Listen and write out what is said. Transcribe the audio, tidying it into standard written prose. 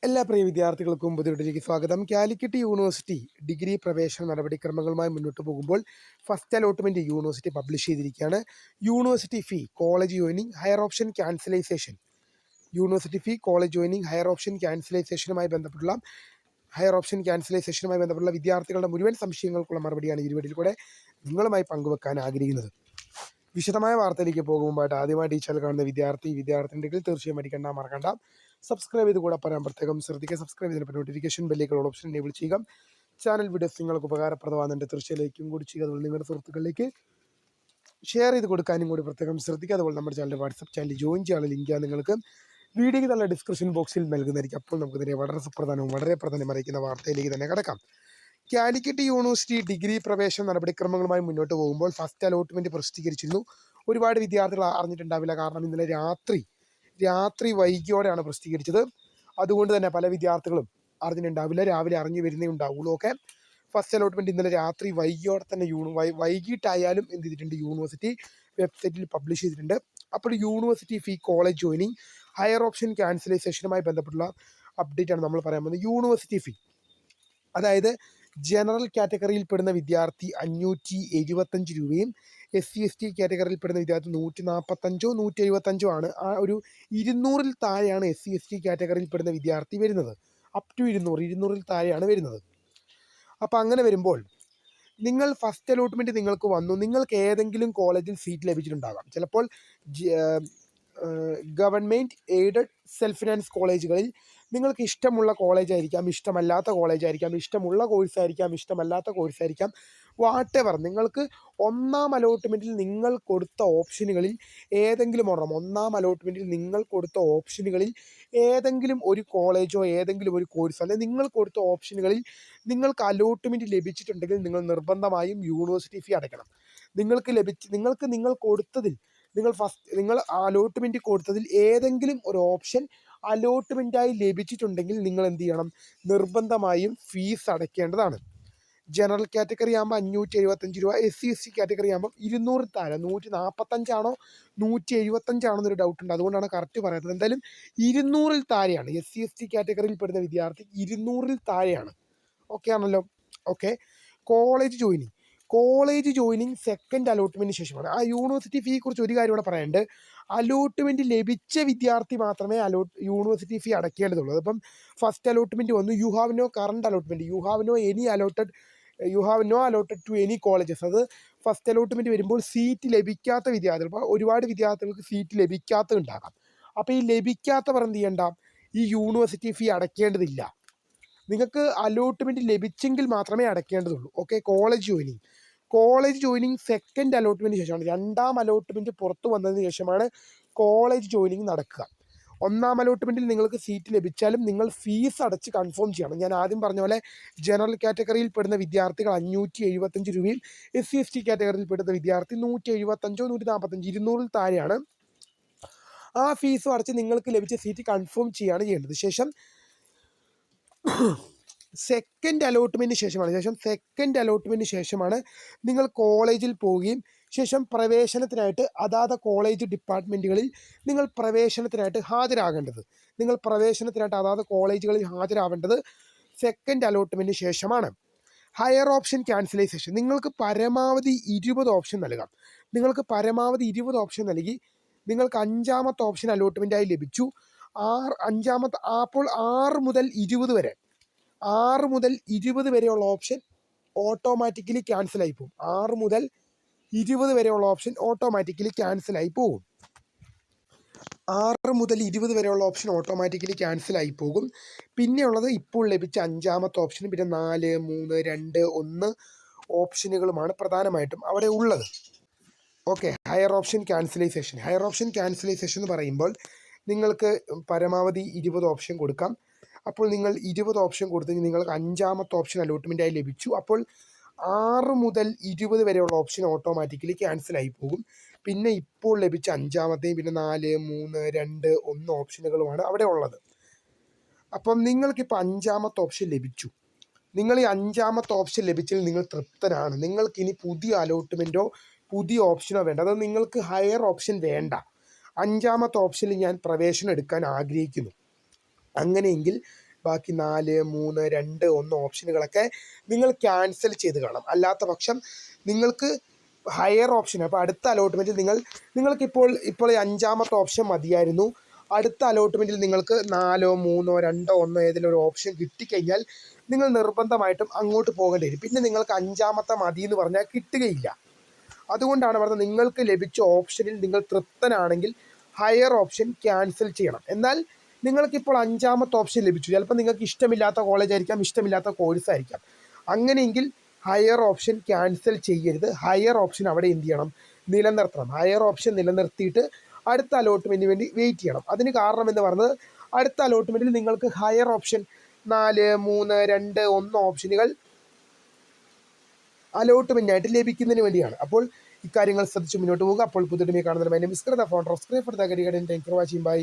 എല്ലാ പ്രിയ വിദ്യാർത്ഥികൾക്കും പുതിയൊട്ടിലേക്ക് സ്വാഗതം. കാലിക്കറ്റ് യൂണിവേഴ്സിറ്റി ഡിഗ്രി പ്രവേശന നടപടിക്രമങ്ങളുമായി മുന്നോട്ട് പോകുമ്പോൾ ഫസ്റ്റ് അലോട്ട്മെന്റ് യൂണിവേഴ്സിറ്റി പബ്ലിഷ് ചെയ്തിരിക്കുകയാണ്. University fee, college joining, higher option cancellation, university fee, college joining, higher option ക്യാൻസലൈസേഷനുമായി ബന്ധപ്പെട്ടുള്ള വിദ്യാർത്ഥികളുടെ മുഴുവൻ സംശയങ്ങൾക്കുള്ള മറുപടിയാണ് ഈ വീഡിയോയിൽ കൂടെ നിങ്ങളുമായി പങ്കുവെക്കാൻ ആഗ്രഹിക്കുന്നത്. വിശദമായ വാർത്തയിലേക്ക് പോകുമ്പോഴായിട്ട് ആദ്യമായിട്ട് ഈ ചാനൽ കാണുന്ന വിദ്യാർത്ഥിനികൾ തീർച്ചയായും മറക്കണ്ട സബ്സ്ക്രൈബ് ചെയ്ത് കൂടെ പറയാൻ പ്രത്യേകം ശ്രദ്ധിക്കുക. സബ്സ്ക്രൈബ് ചെയ്തതിന് നോട്ടിഫിക്കേഷൻ ബെല്ലേക്കുള്ള ഓപ്ഷൻ എനേബിൾ ചെയ്യുക. ചാനൽ വീഡിയോസ് നിങ്ങൾക്ക് ഉപകാരപ്രദമാകുന്നുണ്ട് തീർച്ചയായും ലൈക്കും കൂടി ചെയ്യുക. അതുപോലെ നിങ്ങളുടെ സുഹൃത്തുക്കളിലേക്ക് ഷെയർ ചെയ്ത് കൊടുക്കാനും കൂടി പ്രത്യേകം ശ്രദ്ധിക്കുക. അതുപോലെ നമ്മുടെ ചാനൽ വാട്സപ്പ് ചാനൽ ജോയിൻ ചെയ്യാനുള്ള ലിങ്ക് നിങ്ങൾക്ക് വീഡിയോയ്ക്ക് നല്ല ഡിസ്ക്രിപ്ഷൻ ബോക്സിൽ നൽകുന്നതായിരിക്കും. അപ്പോൾ നമുക്ക് ഇതിനെ വളരെ പ്രധാനം അറിയിക്കുന്ന വാർത്തയിലേക്ക് തന്നെ കിടക്കാം. കാലിക്കറ്റ് യൂണിവേഴ്സിറ്റി ഡിഗ്രി പ്രവേശന നടപടിക്രമങ്ങളുമായി മുന്നോട്ട് പോകുമ്പോൾ ഫസ്റ്റ് അലോട്ട്മെന്റ് പ്രസിദ്ധീകരിച്ചിരുന്നു. ഒരുപാട് വിദ്യാർത്ഥികൾ അറിഞ്ഞിട്ടുണ്ടാവില്ല, കാരണം ഇന്നലെ രാത്രി വൈകിയോടെയാണ് പ്രസിദ്ധീകരിച്ചത്. അതുകൊണ്ട് തന്നെ പല വിദ്യാർത്ഥികളും അറിഞ്ഞിട്ടുണ്ടാവില്ല, രാവിലെ അറിഞ്ഞു വരുന്നേ ഉണ്ടാവുള്ളൂ. ഓക്കെ, ഫസ്റ്റ് അലോട്ട്മെന്റ് ഇന്നലെ രാത്രി വൈകിയോടെ തന്നെ വൈകിട്ടായാലും എന്ത് ചെയ്തിട്ടുണ്ട്, യൂണിവേഴ്സിറ്റി വെബ്സൈറ്റിൽ പബ്ലിഷ് ചെയ്തിട്ടുണ്ട്. അപ്പോൾ university fee, college joining, higher option ക്യാൻസലൈസേഷനുമായി ബന്ധപ്പെട്ടുള്ള അപ്ഡേറ്റ് ആണ് നമ്മൾ പറയാൻ പോകുന്നത്. യൂണിവേഴ്സിറ്റി ഫീ, അതായത് ജനറൽ കാറ്റഗറിയിൽ പെടുന്ന വിദ്യാർത്ഥി 575 രൂപയും SC/ST കാറ്റഗറിയിൽ പെടുന്ന വിദ്യാർത്ഥി 145 175 ആണ്. ആ ഒരു 200-ൽ താഴെയാണ് SC/ST കാറ്റഗറിയിൽ പെടുന്ന വിദ്യാർത്ഥി വരുന്നത്. അപ് ടു 200-ൽ താഴെയാണ് വരുന്നത്. അപ്പം അങ്ങനെ വരുമ്പോൾ നിങ്ങൾ ഫസ്റ്റ് അലോട്ട്മെന്റ് നിങ്ങൾക്ക് വന്നു, നിങ്ങൾക്ക് ഏതെങ്കിലും കോളേജിൽ സീറ്റ് ലഭിച്ചിട്ടുണ്ടാകാം. ചിലപ്പോൾ ഗവൺമെൻറ് എയ്ഡഡ് സെൽഫ് ഫിനാൻസ് കോളേജുകളിൽ നിങ്ങൾക്ക് ഇഷ്ടമുള്ള കോളേജായിരിക്കാം, ഇഷ്ടമല്ലാത്ത കോളേജായിരിക്കാം, ഇഷ്ടമുള്ള കോഴ്സായിരിക്കാം, ഇഷ്ടമല്ലാത്ത കോഴ്സായിരിക്കാം, വാട്ടെവർ. നിങ്ങൾക്ക് ഒന്നാം അലോട്ട്മെൻറ്റിൽ നിങ്ങൾ കൊടുത്ത ഓപ്ഷനുകളിൽ ഏതെങ്കിലും ഏതെങ്കിലും ഒരു കോളേജോ ഏതെങ്കിലും ഒരു കോഴ്സോ അല്ലെങ്കിൽ നിങ്ങൾ കൊടുത്ത ഓപ്ഷനുകളിൽ നിങ്ങൾക്ക് അലോട്ട്മെൻറ്റ് ലഭിച്ചിട്ടുണ്ടെങ്കിൽ നിങ്ങൾ നിർബന്ധമായും യൂണിവേഴ്സിറ്റി ഫീ അടയ്ക്കണം. നിങ്ങൾ അലോട്ട്മെൻറ്റ് കൊടുത്തതിൽ ഏതെങ്കിലും ഒരു ഓപ്ഷൻ അലോട്ട്മെൻറ്റായി ലഭിച്ചിട്ടുണ്ടെങ്കിൽ നിങ്ങൾ എന്ത് ചെയ്യണം, നിർബന്ധമായും ഫീസ് അടയ്ക്കേണ്ടതാണ്. ജനറൽ കാറ്റഗറി ആകുമ്പോൾ 575 രൂപ, SC/ST കാറ്റഗറി ആകുമ്പോൾ 200 താഴെ, 145 ആണോ 175 ആണോ എന്നൊരു ഡൗട്ട് ഉണ്ട്, അതുകൊണ്ടാണ് കറക്റ്റ് പറയുന്നത്. എന്തായാലും 200-ൽ താഴെയാണ്. SC/ST കാറ്റഗറിയിൽ പെടുന്ന വിദ്യാർത്ഥി 200-ൽ താഴെയാണ്. ഓക്കെ ആണല്ലോ. ഓക്കെ, കോളേജ് ജോയിനിങ് സെക്കൻഡ് അലോട്ട്മെൻറ്റിന് ശേഷമാണ്. ആ യൂണിവേഴ്സിറ്റി ഫീ കുറിച്ച് ഒരു കാര്യം ഇവിടെ പറയാനുണ്ട്. അലോട്ട്മെൻറ്റ് ലഭിച്ച വിദ്യാർത്ഥി മാത്രമേ യൂണിവേഴ്സിറ്റി ഫീ അടയ്ക്കേണ്ടതുള്ളൂ. അതിപ്പം ഫസ്റ്റ് അലോട്ട്മെൻറ്റ് വന്നു, you have no current allotment, you have no allotted to any colleges. അത് ഫസ്റ്റ് അലോട്ട്മെൻറ്റ് വരുമ്പോൾ സീറ്റ് ലഭിക്കാത്ത വിദ്യാർത്ഥികൾ, ഇപ്പോൾ ഒരുപാട് വിദ്യാർത്ഥികൾക്ക് സീറ്റ് ലഭിക്കാത്തതുണ്ടാകാം. അപ്പോൾ ഈ ലഭിക്കാത്തവർ എന്ത് ചെയ്യണ്ട, ഈ യൂണിവേഴ്സിറ്റി ഫീ അടയ്ക്കേണ്ടതില്ല. നിങ്ങൾക്ക് അലോട്ട്മെൻറ്റ് ലഭിച്ചെങ്കിൽ മാത്രമേ അടയ്ക്കേണ്ടതുള്ളൂ. Okay, college joining second allotment ശേഷമാണ്. രണ്ടാം അലോട്ട്മെൻറ്റ് പുറത്തു വന്നതിന് ശേഷമാണ് കോളേജ് ജോയിനിങ് നടക്കുക. ഒന്നാം അലോട്ട്മെൻറ്റിൽ നിങ്ങൾക്ക് സീറ്റ് ലഭിച്ചാലും നിങ്ങൾ ഫീസ് അടച്ച് കൺഫേം ചെയ്യണം. ഞാൻ ആദ്യം പറഞ്ഞ പോലെ ജനറൽ കാറ്റഗറിയിൽ പെടുന്ന വിദ്യാർത്ഥികൾ 575 രൂപയും SC/ST കാറ്റഗറിയിൽ പെടുന്ന വിദ്യാർത്ഥി 175 145 200-ൽ താഴെയാണ്. ആ ഫീസും അടച്ച് നിങ്ങൾക്ക് ലഭിച്ച സീറ്റ് കൺഫേം ചെയ്യുകയാണ് ചെയ്യേണ്ടത്. ശേഷം സെക്കൻഡ് അലോട്ട്മെൻറ്റിന് ശേഷമാണ് നിങ്ങൾ കോളേജിൽ പോവുകയും ശേഷം പ്രവേശനത്തിനായിട്ട് അതാത് കോളേജ് ഡിപ്പാർട്ട്മെൻറ്റുകളിൽ നിങ്ങൾ പ്രവേശനത്തിനായിട്ട് ഹാജരാകേണ്ടത്. അതാത് കോളേജുകളിൽ ഹാജരാവേണ്ടത് സെക്കൻഡ് അലോട്ട്മെൻറ്റിന് ശേഷമാണ്. ഹയർ ഓപ്ഷൻ ക്യാൻസലൈസേഷൻ, നിങ്ങൾക്ക് പരമാവധി 20 ഓപ്ഷൻ നൽകാം. നൽകി നിങ്ങൾക്ക് 5-ാമത്തെ ഓപ്ഷൻ അലോട്ട്മെൻറ്റായി ലഭിച്ചു. അപ്പോൾ 6 മുതൽ 20 വരെയുള്ള ഓപ്ഷൻ ഓട്ടോമാറ്റിക്കലി ക്യാൻസലായി പോകും. 6 മുതൽ 20 വരെയുള്ള ഓപ്ഷൻ ഓട്ടോമാറ്റിക്കലി ക്യാൻസലായി പോകും. പിന്നെയുള്ളത് ഇപ്പോൾ ലഭിച്ച 5-ാമത്തെ ഓപ്ഷനും പിന്നെ 4, 3, 2, 1 ഓപ്ഷനുകളുമാണ് പ്രധാനമായിട്ടും അവിടെ ഉള്ളത്. ഓക്കെ, ഹയർ ഓപ്ഷൻ ക്യാൻസലൈസേഷൻ എന്ന് പറയുമ്പോൾ നിങ്ങൾക്ക് പരമാവധി 20 ഓപ്ഷൻ കൊടുക്കാം. അപ്പോൾ നിങ്ങൾ 20 ഓപ്ഷൻ കൊടുത്തെങ്കിൽ നിങ്ങൾക്ക് 5-ാമത്തെ ഓപ്ഷൻ അലോട്ട്മെൻറ്റായി ലഭിച്ചു. അപ്പോൾ 6 മുതൽ 20 വരെയുള്ള ഓപ്ഷൻ ഓട്ടോമാറ്റിക്കലി ക്യാൻസലായി പോകും. പിന്നെ ഇപ്പോൾ ലഭിച്ച 5-ാമത്തെയും പിന്നെ 4, 3, 2, 1 ഓപ്ഷനുകളുമാണ് അവിടെ ഉള്ളത്. അപ്പം നിങ്ങൾക്കിപ്പോൾ 5-ാമത്തെ ഓപ്ഷൻ ലഭിച്ചു. നിങ്ങൾ ഈ 5-ാമത്തെ ഓപ്ഷൻ ലഭിച്ചതിൽ നിങ്ങൾ തൃപ്തനാണ്. നിങ്ങൾക്കിനി പുതിയ അലോട്ട്മെൻറ്റോ പുതിയ ഓപ്ഷനോ വേണ്ട. അത് നിങ്ങൾക്ക് ഹയർ ഓപ്ഷൻ വേണ്ട. 5-ാമത്തെ ഓപ്ഷനിൽ ഞാൻ പ്രവേശനം എടുക്കാൻ ആഗ്രഹിക്കുന്നു. അങ്ങനെയെങ്കിൽ ബാക്കി 4, 3, 2, 1 ഓപ്ഷനുകളൊക്കെ നിങ്ങൾ ക്യാൻസൽ ചെയ്ത് കാണാം. അല്ലാത്ത പക്ഷം നിങ്ങൾക്ക് ഹയർ ഓപ്ഷൻ, അപ്പോൾ അടുത്ത അലോട്ട്മെൻറ്റിൽ നിങ്ങൾക്കിപ്പോൾ ഈ 5ാമത്തെ ഓപ്ഷൻ മതിയായിരുന്നു. അടുത്ത അലോട്ട്മെൻറ്റിൽ നിങ്ങൾക്ക് 4, 3, 2, 1 ഏതെങ്കിലും ഒരു ഓപ്ഷൻ കിട്ടിക്കഴിഞ്ഞാൽ നിങ്ങൾ നിർബന്ധമായിട്ടും അങ്ങോട്ട് പോകേണ്ടി വരും. പിന്നെ നിങ്ങൾക്ക് 5ാമത്തെ മതി എന്ന് പറഞ്ഞാൽ കിട്ടുകയില്ല. അതുകൊണ്ടാണ് പറഞ്ഞത്, നിങ്ങൾക്ക് ലഭിച്ച ഓപ്ഷനിൽ നിങ്ങൾ തൃപ്തനാണെങ്കിൽ ഹയർ ഓപ്ഷൻ ക്യാൻസൽ ചെയ്യണം. എന്നാൽ നിങ്ങൾക്കിപ്പോൾ 5ാമത്തെ ഓപ്ഷൻ ലഭിച്ചു, ചിലപ്പോൾ നിങ്ങൾക്ക് ഇഷ്ടമില്ലാത്ത കോളേജ് ആയിരിക്കാം, ഇഷ്ടമില്ലാത്ത കോഴ്സ് ആയിരിക്കാം. അങ്ങനെയെങ്കിൽ ഹയർ ഓപ്ഷൻ ക്യാൻസൽ ചെയ്യരുത്. ഹയർ ഓപ്ഷൻ അവിടെ എന്ത് ചെയ്യണം? നിലനിർത്തണം. ഹയർ ഓപ്ഷൻ നിലനിർത്തിയിട്ട് അടുത്ത അലോട്ട്മെൻറ്റിന് വേണ്ടി വെയിറ്റ് ചെയ്യണം. അതിന് കാരണം എന്ന് പറഞ്ഞത്, അടുത്ത അലോട്ട്മെൻറ്റിൽ നിങ്ങൾക്ക് ഹയർ ഓപ്ഷൻ 4, 3, 2, 1 ഓപ്ഷനുകൾ അലോട്ട്മെൻറ്റായിട്ട് ലഭിക്കുന്നതിന് വേണ്ടിയാണ്. അപ്പോൾ ഇക്കാര്യങ്ങൾ ശ്രദ്ധിച്ച് മുന്നോട്ട് പോകുക. അപ്പോൾ പുതിയ കാണുന്നതിന് മിസ്കൃത phone thank for watching. By.